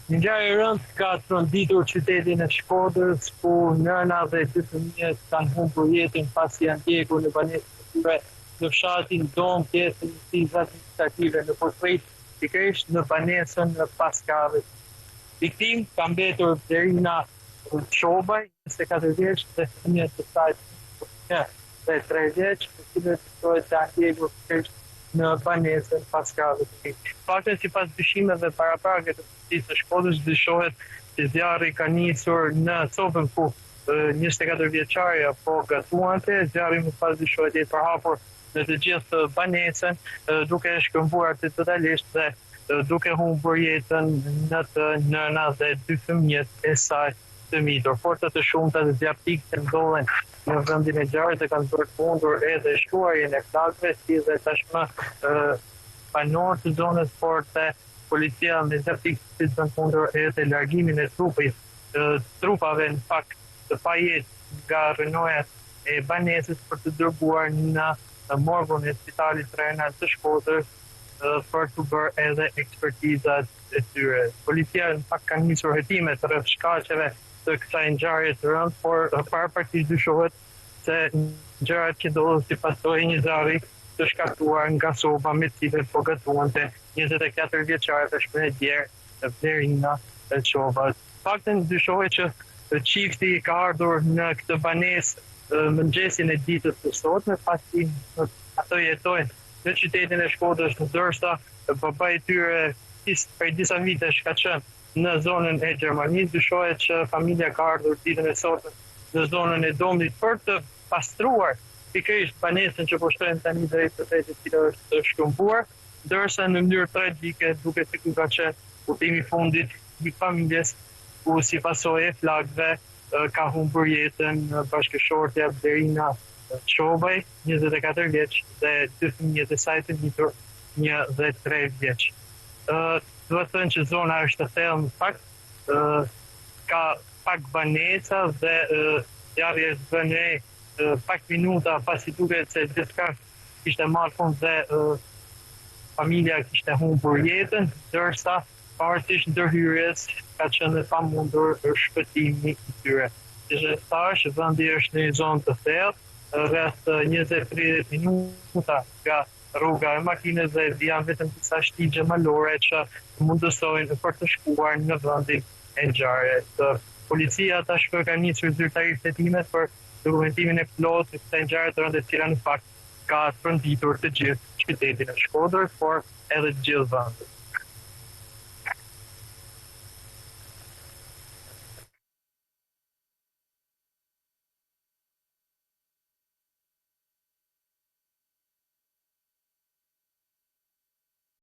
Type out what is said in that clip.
Një ngjarje e rëndë ka tronditur qytetin e Shkodrës, ku nëna dhe dy fëmijët kanë humbur jetën pasi janë ndjekur në banesën e tyre në fshatin Dom, pjesën e njësisë administrative në Portret, pikërisht në banesën e Paskavit. Viktimë ka mbetur Derina Çobaj, 24 vjeç, dhe fëmijët e saj dhe 3 vjeç, të cilët thuhet se janë ndjekur pikërisht në banesën Paskavit. Fakte sipas dyshimeve paraprake të policisë së Shkodrës, dyshohet se zjarri ka nisur në copën ku 24 vjeçaria po gatuante. Zjarri më pas dyshohet jetë përhapur në të gjithë banesën, duke shkëmbuar totalisht dhe duke humbur jetën në të nëna dhe dy fëmijët e saj të mitur. Forca të shumta të zjarrtik që ndodhen në vendin e zjarrit e kanë përfundur edhe shkuarjen e flakëve, si dhe tashmë banorë të zonës, por te policia me zjarrtik të përfundur edhe largimin e trupave në fakt të pajetë nga rrënojat e banesës për të dërguar në morgun e spitalit rajonal të Shkodrës për të bërë edhe ekspertizat e tyre. Policia në fakt ka nisur hetimet rreth shkaqeve të kësaj ngjarje të rëndë, por paraprakisht dyshohet se ngjarjet që ndodhen si pasojë e një zjarri të shkaktuar nga soba me cilën po gatuante 24 vjeçare të shpënë djerë Derina Çobaj. Faktën dyshohet që çifti ka ardhur në këtë banesë mëngjesin e ditës së sotme, pasi ato jetojnë në qytetin e Shkodrës, ndërsa babai i tyre prej disa vitesh ka qenë në zonën e Gjermanisë. Dyshohet që familja ka ardhur ditën e sotme në zonën e Domit për të pastruar pikërisht banesën që po shtojnë tani drejt qytetit që është shkëmbuar, ndërsa në mënyrë tragjike duket se ky ka qenë udhimi i fundit i familjes, ku si pasojë e flakëve ka humbur jetën bashkëshortja Derina Çobaj, 24 vjeç, dhe dy fëmijët e saj të mitur, 1 dhe 3 vjeç. Do të thënë që zona është e thellë në fakt, ka pak banesa dhe zjarri është vënë pak minuta pasi duket se gjithçka kishte marrë fund dhe familja kishte humbur jetën, ndërsa pavarësisht ndërhyrjes ka qenë e pamundur shpëtimi i tyre. Si thash, vendi është në një zonë të thellë, rreth 20-30 minuta nga rruga e makinës dhe janë vetëm disa shtigje malore që mundësojnë për të shkuar në vendin e ngjarjes. Policia tashmë ka nisur zyrtarisht hetimet për dokumentimin e plotë të kësaj ngjarje të rëndë, e cila në fakt ka tronditur të gjithë qytetin e Shkodrës, por edhe të gjithë vendin.